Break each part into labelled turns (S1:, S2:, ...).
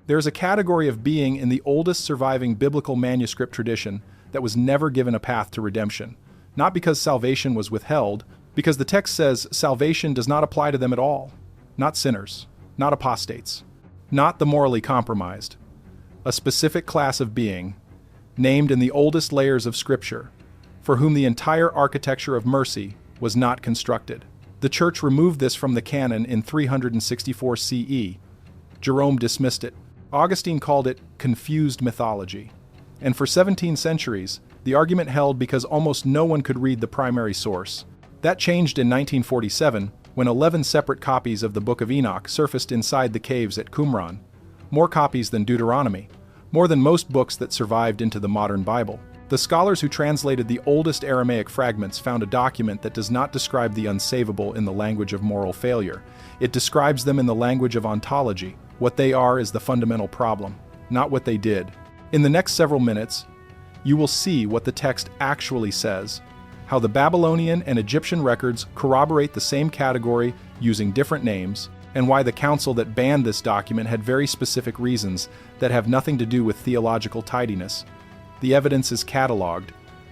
S1: There is a category of being in the oldest surviving biblical manuscript tradition that was never given a path to redemption, not because salvation was withheld, because the text says salvation does not apply to them at all. Not sinners, not apostates, not the morally compromised. A specific class of being, named in the oldest layers of Scripture, for whom the entire architecture of mercy was not constructed. The Church removed this from the canon in 364 CE. Jerome dismissed it. Augustine called it confused mythology. And for 17 centuries, the argument held because almost no one could read the primary source. That changed in 1947, when 11 separate copies of the Book of Enoch surfaced inside the caves at Qumran. More copies than Deuteronomy, more than most books that survived into the modern Bible. The scholars who translated the oldest Aramaic fragments found a document that does not describe the unsavable in the language of moral failure. It describes them in the language of ontology. What they are is the fundamental problem, not what they did. In the next several minutes, you will see what the text actually says, how the Babylonian and Egyptian records corroborate the same category using different names, and why the council that banned this document had very specific reasons that have nothing to do with theological tidiness. The evidence is cataloged.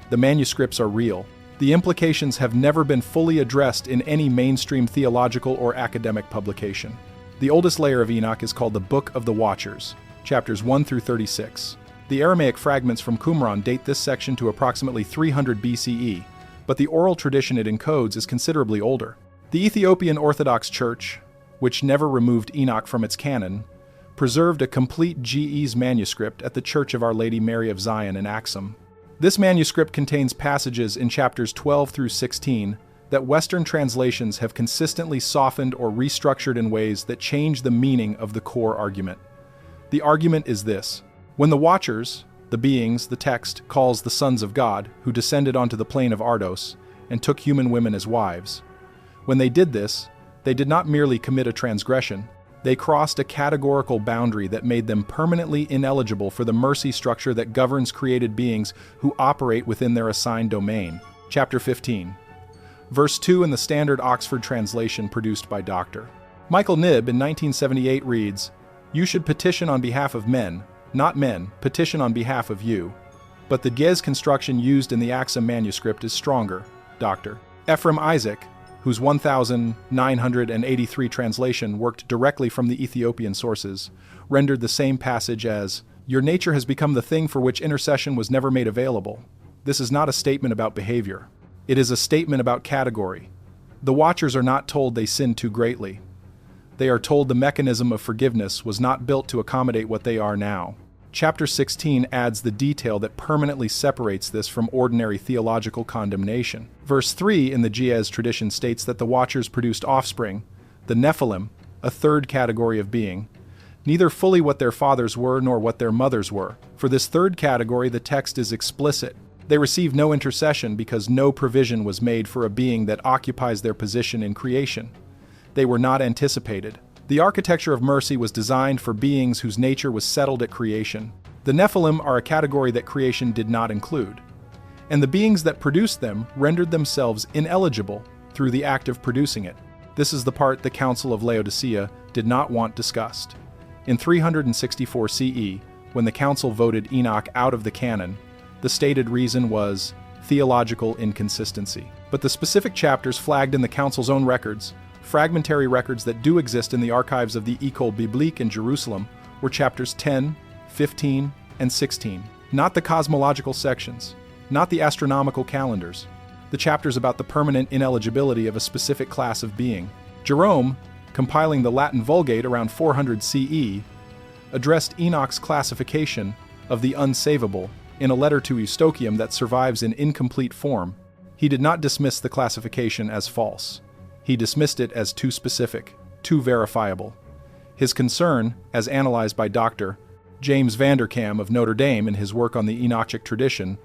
S1: The manuscripts are real. The implications have never been fully addressed in any mainstream theological or academic publication. The oldest layer of Enoch is called the Book of the Watchers, chapters 1 through 36. The Aramaic fragments from Qumran date this section to approximately 300 BCE, but the oral tradition it encodes is considerably older. The Ethiopian Orthodox Church, which never removed Enoch from its canon, preserved a complete GE's manuscript at the Church of Our Lady Mary of Zion in Axum. This manuscript contains passages in chapters 12 through 16 that Western translations have consistently softened or restructured in ways that change the meaning of the core argument. The argument is this: when the Watchers, the beings the text calls the sons of God, who descended onto the plain of Ardos and took human women as wives, when they did this, they did not merely commit a transgression, they crossed a categorical boundary that made them permanently ineligible for the mercy structure that governs created beings who operate within their assigned domain. Chapter 15. Verse 2 in the Standard Oxford translation produced by Dr. Michael Knibb in 1978 reads, "You should petition on behalf of men, not men, petition on behalf of you." But the Gez construction used in the Axum manuscript is stronger. Dr. Ephraim Isaac, whose 1983 translation worked directly from the Ethiopian sources, rendered the same passage as, "Your nature has become the thing for which intercession was never made available." This is not a statement about behavior. It is a statement about category. The Watchers are not told they sinned too greatly. They are told the mechanism of forgiveness was not built to accommodate what they are now. Chapter 16 adds the detail that permanently separates this from ordinary theological condemnation. Verse 3 in the Ge'ez tradition states that the Watchers produced offspring, the Nephilim, a third category of being, neither fully what their fathers were nor what their mothers were. For this third category, the text is explicit. They receive no intercession because no provision was made for a being that occupies their position in creation. They were not anticipated. The architecture of mercy was designed for beings whose nature was settled at creation. The Nephilim are a category that creation did not include, and the beings that produced them rendered themselves ineligible through the act of producing it. This is the part the Council of Laodicea did not want discussed. In 364 CE, when the council voted Enoch out of the canon, the stated reason was theological inconsistency. But the specific chapters flagged in the council's own records, fragmentary records that do exist in the archives of the École Biblique in Jerusalem, were chapters 10, 15, and 16. Not the cosmological sections, not the astronomical calendars, the chapters about the permanent ineligibility of a specific class of being. Jerome, compiling the Latin Vulgate around 400 CE, addressed Enoch's classification of the unsavable in a letter to Eustochium that survives in incomplete form. He did not dismiss the classification as false. He dismissed it as too specific, too verifiable. His concern, as analyzed by Dr. James Vanderkam of Notre Dame in his work on the Enochic tradition,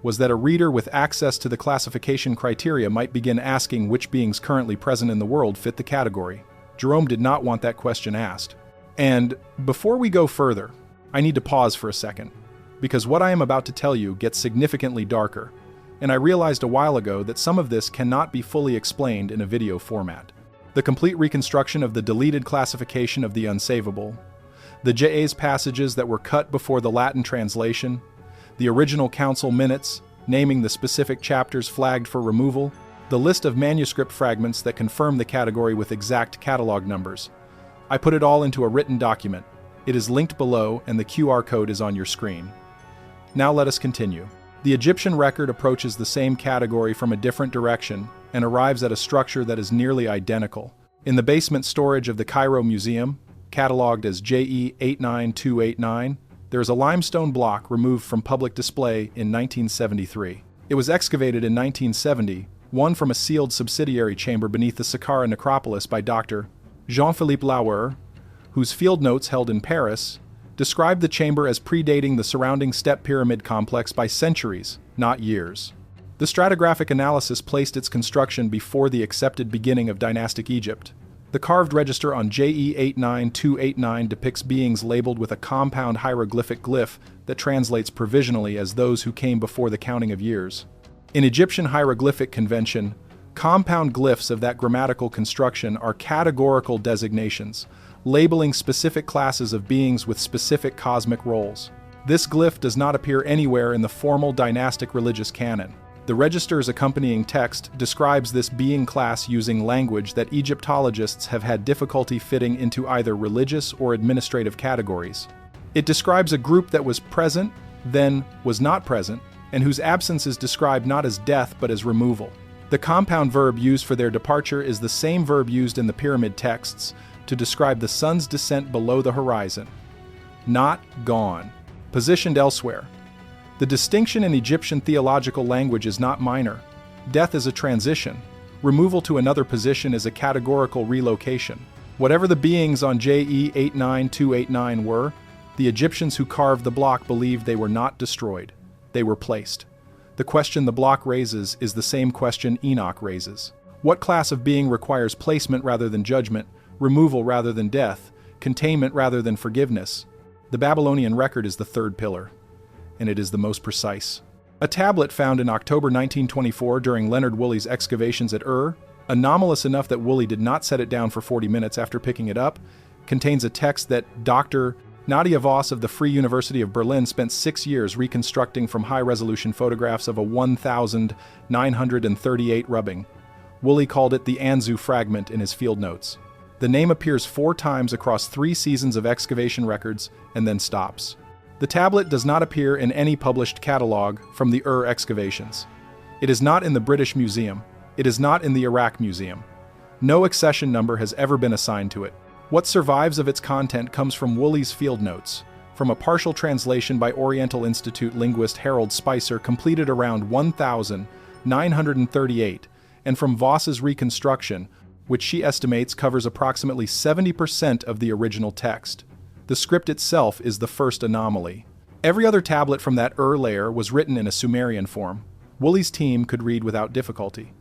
S1: was that a reader with access to the classification criteria might begin asking which beings currently present in the world fit the category. Jerome did not want that question asked. And before we go further, I need to pause for a second, because what I am about to tell you gets significantly darker, and I realized a while ago that some of this cannot be fully explained in a video format. The complete reconstruction of the deleted classification of the unsavable, The J's passages that were cut before the Latin translation, the original council minutes, naming the specific chapters flagged for removal, the list of manuscript fragments that confirm the category with exact catalog numbers. I put it all into a written document. It is linked below and the QR code is on your screen. Now let us continue. The Egyptian record approaches the same category from a different direction and arrives at a structure that is nearly identical. In the basement storage of the Cairo Museum, catalogued as JE 89289, there is a limestone block removed from public display in 1973. It was excavated in 1970, one from a sealed subsidiary chamber beneath the Saqqara necropolis by Dr. Jean-Philippe Lauer, whose field notes held in Paris described the chamber as predating the surrounding step pyramid complex by centuries, not years. The stratigraphic analysis placed its construction before the accepted beginning of dynastic Egypt. The carved register on JE 89289 depicts beings labeled with a compound hieroglyphic glyph that translates provisionally as those who came before the counting of years. In Egyptian hieroglyphic convention, compound glyphs of that grammatical construction are categorical designations, labeling specific classes of beings with specific cosmic roles. This glyph does not appear anywhere in the formal dynastic religious canon. The register's accompanying text describes this being class using language that Egyptologists have had difficulty fitting into either religious or administrative categories. It describes a group that was present, then was not present, and whose absence is described not as death but as removal. The compound verb used for their departure is the same verb used in the pyramid texts to describe the sun's descent below the horizon. Not gone. Positioned elsewhere. The distinction in Egyptian theological language is not minor. Death is a transition. Removal to another position is a categorical relocation. Whatever the beings on JE 89289 were, the Egyptians who carved the block believed they were not destroyed. They were placed. The question the block raises is the same question Enoch raises. What class of being requires placement rather than judgment, removal rather than death, containment rather than forgiveness? The Babylonian record is the third pillar, and it is the most precise. A tablet found in October 1924 during Leonard Woolley's excavations at Ur, anomalous enough that Woolley did not set it down for 40 minutes after picking it up, contains a text that Dr. Nadia Voss of the Free University of Berlin spent 6 years reconstructing from high-resolution photographs of a 1,938 rubbing. Woolley called it the Anzu fragment in his field notes. The name appears 4 times across 3 seasons of excavation records and then stops. The tablet does not appear in any published catalog from the Ur excavations. It is not in the British Museum. It is not in the Iraq Museum. No accession number has ever been assigned to it. What survives of its content comes from Woolley's field notes, from a partial translation by Oriental Institute linguist Harold Spicer completed around 1938, and from Voss's reconstruction, which she estimates covers approximately 70% of the original text. The script itself is the first anomaly. Every other tablet from that Ur layer was written in a Sumerian form. Woolley's team could read without difficulty.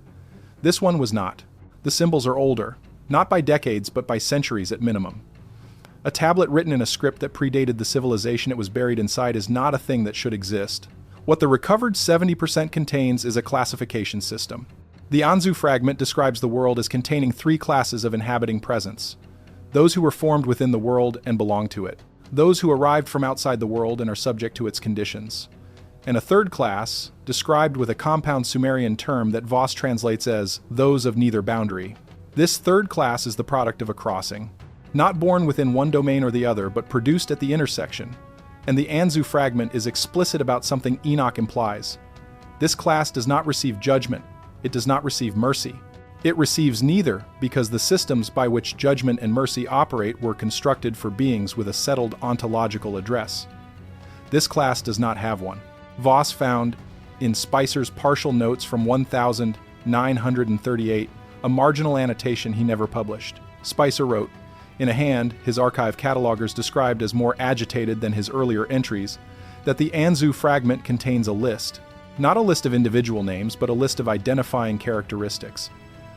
S1: This one was not. The symbols are older, not by decades but by centuries at minimum. A tablet written in a script that predated the civilization it was buried inside is not a thing that should exist. What the recovered 70% contains is a classification system. The Anzu fragment describes the world as containing 3 classes of inhabiting presence: those who were formed within the world and belong to it, those who arrived from outside the world and are subject to its conditions, and a third class, described with a compound Sumerian term that Voss translates as those of neither boundary. This third class is the product of a crossing, not born within one domain or the other, but produced at the intersection, and the Anzu fragment is explicit about something Enoch implies. This class does not receive judgment. It does not receive mercy. It receives neither, because the systems by which judgment and mercy operate were constructed for beings with a settled ontological address. This class does not have one. Voss found, in Spicer's partial notes from 1938, a marginal annotation he never published. Spicer wrote, in a hand his archive catalogers described as more agitated than his earlier entries, that the Anzu fragment contains a list. Not a list of individual names, but a list of identifying characteristics.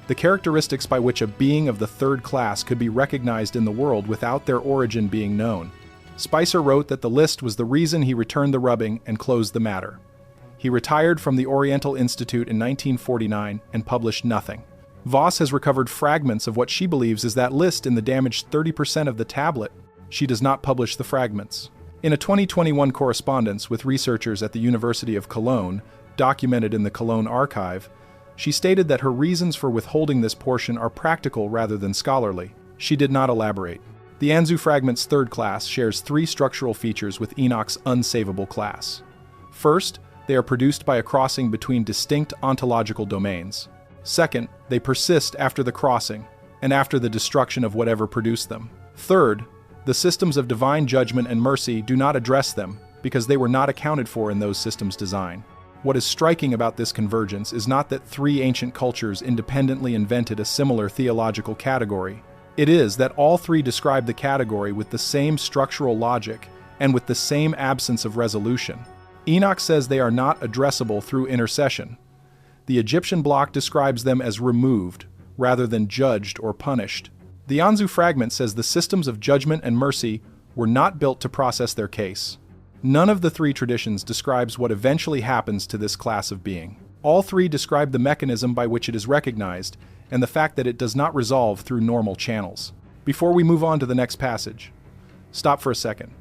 S1: The characteristics by which a being of the third class could be recognized in the world without their origin being known. Spicer wrote that the list was the reason he returned the rubbing and closed the matter. He retired from the Oriental Institute in 1949 and published nothing. Voss has recovered fragments of what she believes is that list in the damaged 30% of the tablet. she does not publish the fragments. In a 2021 correspondence with researchers at the University of Cologne, documented in the Cologne archive, she stated that her reasons for withholding this portion are practical rather than scholarly. She did not elaborate. The Anzu fragment's third class shares three structural features with Enoch's unsavable class. First, they are produced by a crossing between distinct ontological domains. Second, they persist after the crossing and after the destruction of whatever produced them. Third, the systems of divine judgment and mercy do not address them because they were not accounted for in those systems' design. What is striking about this convergence is not that three ancient cultures independently invented a similar theological category. It is that all three describe the category with the same structural logic and with the same absence of resolution. Enoch says they are not addressable through intercession. The Egyptian block describes them as removed, rather than judged or punished. The Anzu fragment says the systems of judgment and mercy were not built to process their case. None of the three traditions describes what eventually happens to this class of being. All three describe the mechanism by which it is recognized, and the fact that it does not resolve through normal channels. Before we move on to the next passage, stop for a second.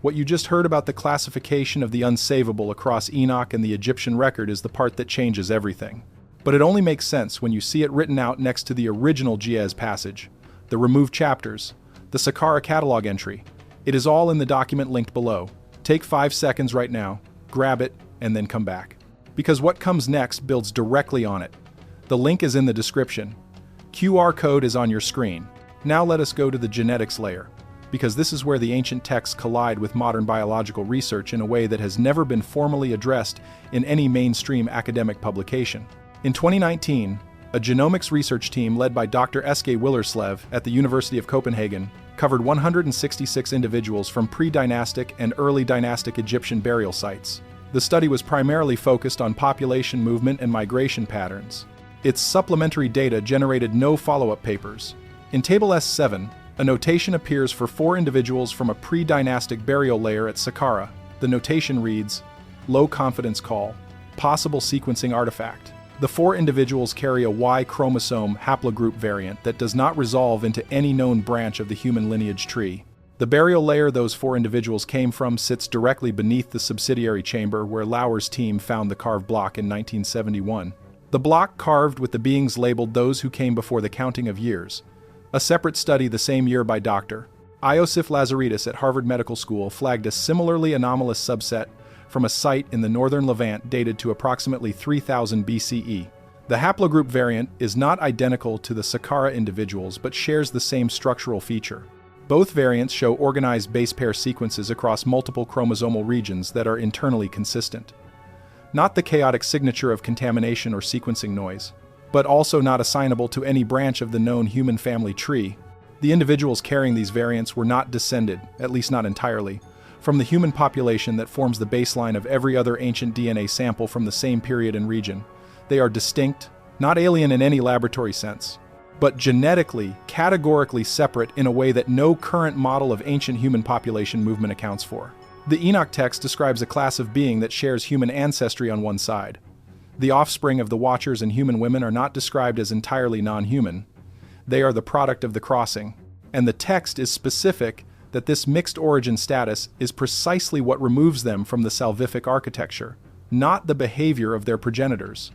S1: What you just heard about the classification of the unsavable across Enoch and the Egyptian record is the part that changes everything. But it only makes sense when you see it written out next to the original Ge'ez passage, the removed chapters, the Saqqara catalog entry. It is all in the document linked below. Take 5 seconds right now, grab it, and then come back. Because what comes next builds directly on it. The link is in the description. QR code is on your screen. Now let us go to the genetics layer, because this is where the ancient texts collide with modern biological research in a way that has never been formally addressed in any mainstream academic publication. In 2019, a genomics research team led by Dr. Eske Willerslev at the University of Copenhagen covered 166 individuals from pre-dynastic and early dynastic Egyptian burial sites. The study was primarily focused on population movement and migration patterns. Its supplementary data generated no follow-up papers. In Table S7, a notation appears for 4 individuals from a pre-dynastic burial layer at Saqqara. The notation reads, "Low confidence call, possible sequencing artifact." The 4 individuals carry a Y chromosome haplogroup variant that does not resolve into any known branch of the human lineage tree. The burial layer those 4 individuals came from sits directly beneath the subsidiary chamber where Lauer's team found the carved block in 1971. The block carved with the beings labeled those who came before the counting of years. A separate study the same year by Dr. Iosif Lazaridis at Harvard Medical School flagged a similarly anomalous subset from a site in the northern Levant dated to approximately 3000 BCE. The haplogroup variant is not identical to the Saqqara individuals but shares the same structural feature. Both variants show organized base pair sequences across multiple chromosomal regions that are internally consistent. Not the chaotic signature of contamination or sequencing noise, but also not assignable to any branch of the known human family tree. The individuals carrying these variants were not descended, at least not entirely, from the human population that forms the baseline of every other ancient DNA sample from the same period and region. They are distinct, not alien in any laboratory sense, but genetically, categorically separate in a way that no current model of ancient human population movement accounts for. The Enoch text describes a class of being that shares human ancestry on one side. The offspring of the Watchers and human women are not described as entirely non-human. They are the product of the crossing. And the text is specific that this mixed origin status is precisely what removes them from the salvific architecture, not the behavior of their progenitors.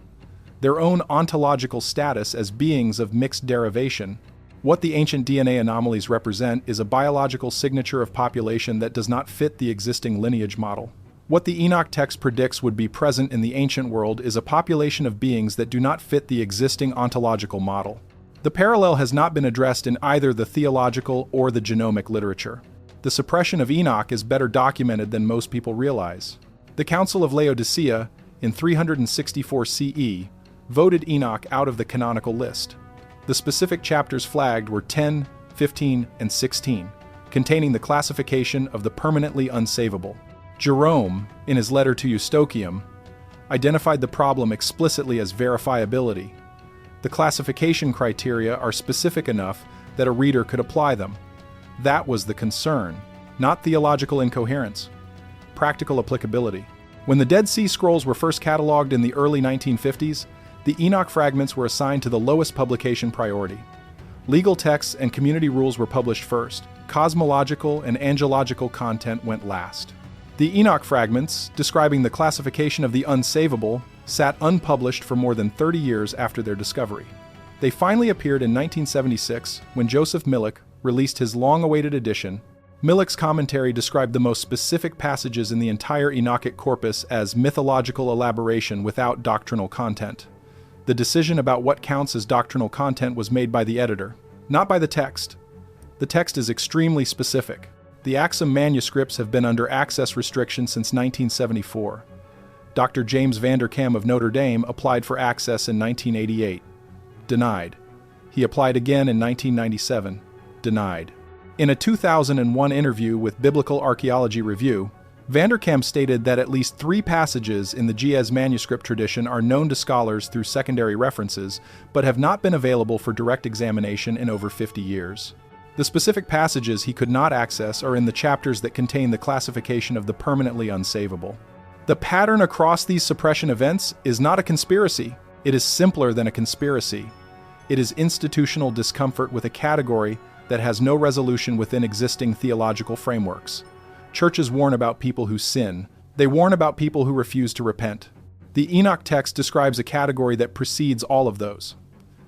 S1: Their own ontological status as beings of mixed derivation. What the ancient DNA anomalies represent is a biological signature of population that does not fit the existing lineage model. What the Enoch text predicts would be present in the ancient world is a population of beings that do not fit the existing ontological model. The parallel has not been addressed in either the theological or the genomic literature. The suppression of Enoch is better documented than most people realize. The Council of Laodicea, in 364 CE, voted Enoch out of the canonical list. The specific chapters flagged were 10, 15, and 16, containing the classification of the permanently unsavable. Jerome, in his letter to Eustochium, identified the problem explicitly as verifiability. The classification criteria are specific enough that a reader could apply them. That was the concern, not theological incoherence. Practical applicability. When the Dead Sea Scrolls were first cataloged in the early 1950s, the Enoch fragments were assigned to the lowest publication priority. Legal texts and community rules were published first. Cosmological and angelological content went last. The Enoch fragments, describing the classification of the unsavable, sat unpublished for more than 30 years after their discovery. They finally appeared in 1976 when Joseph Millick released his long-awaited edition. Millick's commentary described the most specific passages in the entire Enochic corpus as mythological elaboration without doctrinal content. The decision about what counts as doctrinal content was made by the editor, not by the text. The text is extremely specific. The Axum manuscripts have been under access restriction since 1974. Dr. James Vanderkam of Notre Dame applied for access in 1988. Denied. He applied again in 1997. Denied. In a 2001 interview with Biblical Archaeology Review, Vanderkam stated that at least 3 passages in the Ge'ez manuscript tradition are known to scholars through secondary references, but have not been available for direct examination in over 50 years. The specific passages he could not access are in the chapters that contain the classification of the permanently unsavable. The pattern across these suppression events is not a conspiracy. It is simpler than a conspiracy. It is institutional discomfort with a category that has no resolution within existing theological frameworks. Churches warn about people who sin. They warn about people who refuse to repent. The Enoch text describes a category that precedes all of those.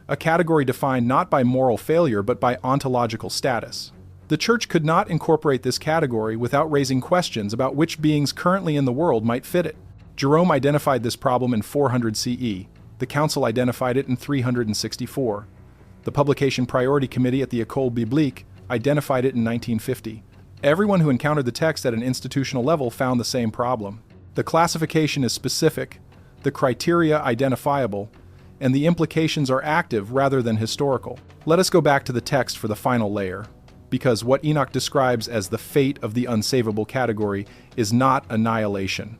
S1: A category defined not by moral failure but by ontological status. The church could not incorporate this category without raising questions about which beings currently in the world might fit it. Jerome identified this problem in 400 CE. The Council identified it in 364. The Publication Priority Committee at the École Biblique identified it in 1950. Everyone who encountered the text at an institutional level found the same problem. The classification is specific, the criteria identifiable, and the implications are active rather than historical. Let us go back to the text for the final layer, because what Enoch describes as the fate of the unsavable category is not annihilation.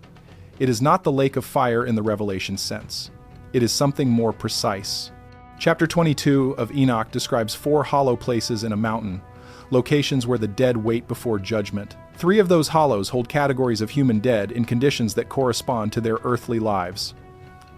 S1: It is not the lake of fire in the Revelation sense. It is something more precise. Chapter 22 of Enoch describes 4 hollow places in a mountain, locations where the dead wait before judgment. 3 of those hollows hold categories of human dead in conditions that correspond to their earthly lives.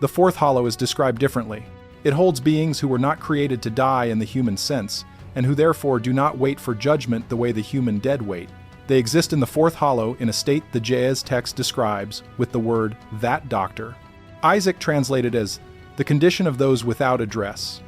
S1: The 4th hollow is described differently. It holds beings who were not created to die in the human sense, and who therefore do not wait for judgment the way the human dead wait. They exist in the 4th hollow in a state the Ge'ez text describes with the word "that doctor." Isaac translated as the condition of those without address.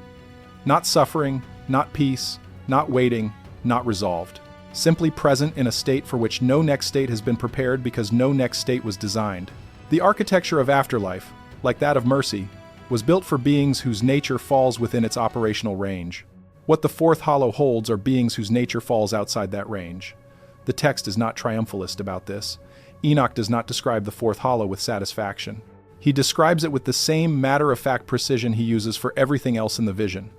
S1: Not suffering, not peace, not waiting, not resolved. Simply present in a state for which no next state has been prepared because no next state was designed. The architecture of afterlife, like that of mercy, was built for beings whose nature falls within its operational range. What the 4th hollow holds are beings whose nature falls outside that range. The text is not triumphalist about this. Enoch does not describe the 4th hollow with satisfaction. He describes it with the same matter-of-fact precision he uses for everything else in the vision.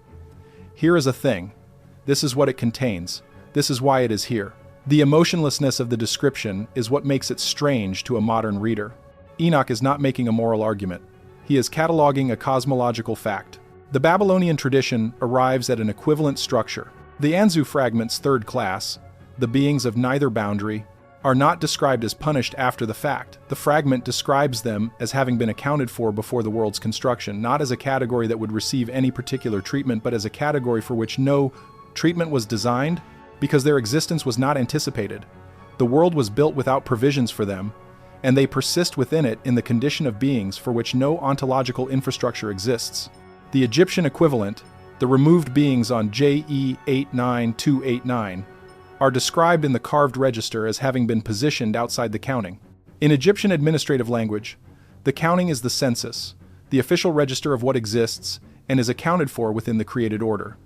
S1: Here is a thing. This is what it contains. This is why it is here. The emotionlessness of the description is what makes it strange to a modern reader. Enoch is not making a moral argument. He is cataloging a cosmological fact. The Babylonian tradition arrives at an equivalent structure. The Anzu fragments 3rd class, the beings of neither boundary, are not described as punished after the fact. The fragment describes them as having been accounted for before the world's construction, not as a category that would receive any particular treatment, but as a category for which no treatment was designed, because their existence was not anticipated. The world was built without provisions for them, and they persist within it in the condition of beings for which no ontological infrastructure exists. The Egyptian equivalent, the removed beings on JE 89289, are described in the carved register as having been positioned outside the counting. In Egyptian administrative language, the counting is the census, the official register of what exists, and is accounted for within the created order.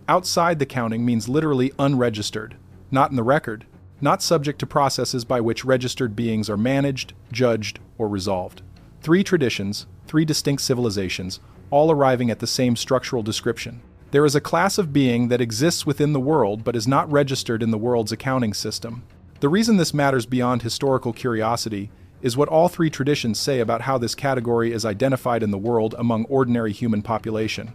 S1: Outside the counting means literally unregistered, not in the record, not subject to processes by which registered beings are managed, judged, or resolved. 3 traditions, 3 distinct civilizations, all arriving at the same structural description. There is a class of being that exists within the world but is not registered in the world's accounting system. The reason this matters beyond historical curiosity is what all 3 traditions say about how this category is identified in the world among ordinary human population.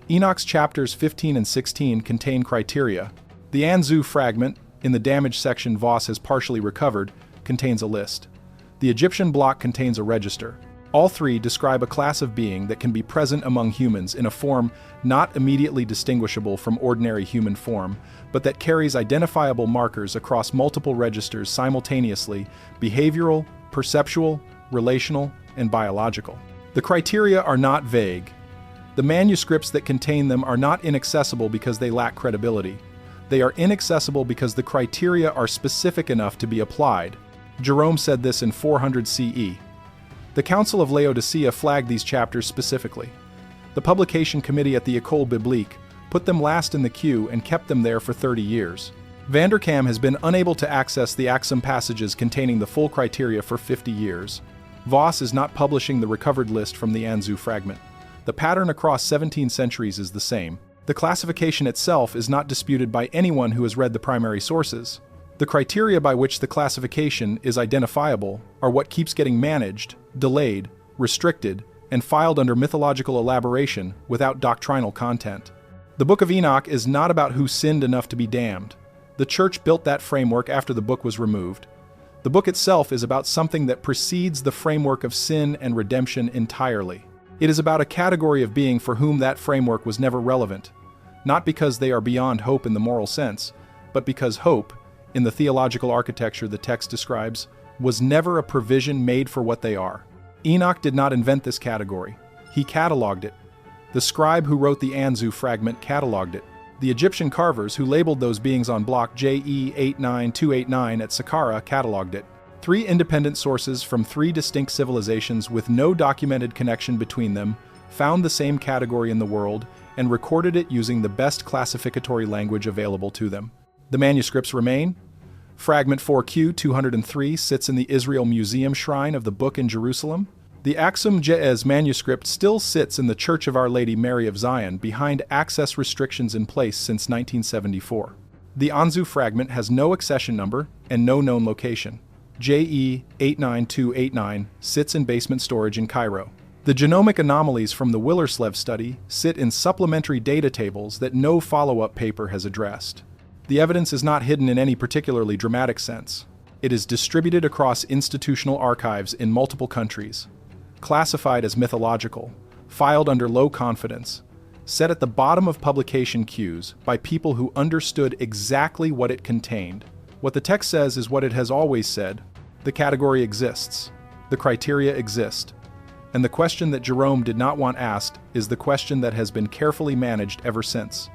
S1: Enoch's chapters 15 and 16 contain criteria. The Anzu fragment, in the damaged section Voss has partially recovered, contains a list. The Egyptian block contains a register. All three describe a class of being that can be present among humans in a form not immediately distinguishable from ordinary human form, but that carries identifiable markers across multiple registers simultaneously: behavioral, perceptual, relational, and biological. The criteria are not vague. The manuscripts that contain them are not inaccessible because they lack credibility. They are inaccessible because the criteria are specific enough to be applied. Jerome said this in 400 CE. The Council of Laodicea flagged these chapters specifically. The publication committee at the École Biblique put them last in the queue and kept them there for 30 years. Vanderkam has been unable to access the Axum passages containing the full criteria for 50 years. Voss is not publishing the recovered list from the Anzu fragment. The pattern across 17 centuries is the same. The classification itself is not disputed by anyone who has read the primary sources. The criteria by which the classification is identifiable are what keeps getting managed, delayed, restricted, and filed under mythological elaboration without doctrinal content. The Book of Enoch is not about who sinned enough to be damned. The church built that framework after the book was removed. The book itself is about something that precedes the framework of sin and redemption entirely. It is about a category of being for whom that framework was never relevant, not because they are beyond hope in the moral sense, but because hope, in the theological architecture the text describes, was never a provision made for what they are. Enoch did not invent this category. He cataloged it. The scribe who wrote the Anzu fragment cataloged it. The Egyptian carvers who labeled those beings on block JE 89289 at Saqqara cataloged it. Three independent sources from three distinct civilizations with no documented connection between them found the same category in the world and recorded it using the best classificatory language available to them. The manuscripts remain. Fragment 4Q 203 sits in the Israel Museum Shrine of the Book in Jerusalem. The Axum Ge'ez manuscript still sits in the Church of Our Lady Mary of Zion behind access restrictions in place since 1974. The Anzu fragment has no accession number and no known location. JE 89289 sits in basement storage in Cairo. The genomic anomalies from the Willerslev study sit in supplementary data tables that no follow-up paper has addressed. The evidence is not hidden in any particularly dramatic sense. It is distributed across institutional archives in multiple countries, classified as mythological, filed under low confidence, set at the bottom of publication queues by people who understood exactly what it contained. What the text says is what it has always said. The category exists. The criteria exist. And the question that Jerome did not want asked is the question that has been carefully managed ever since.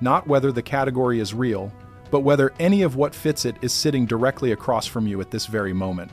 S1: Not whether the category is real, but whether any of what fits it is sitting directly across from you at this very moment.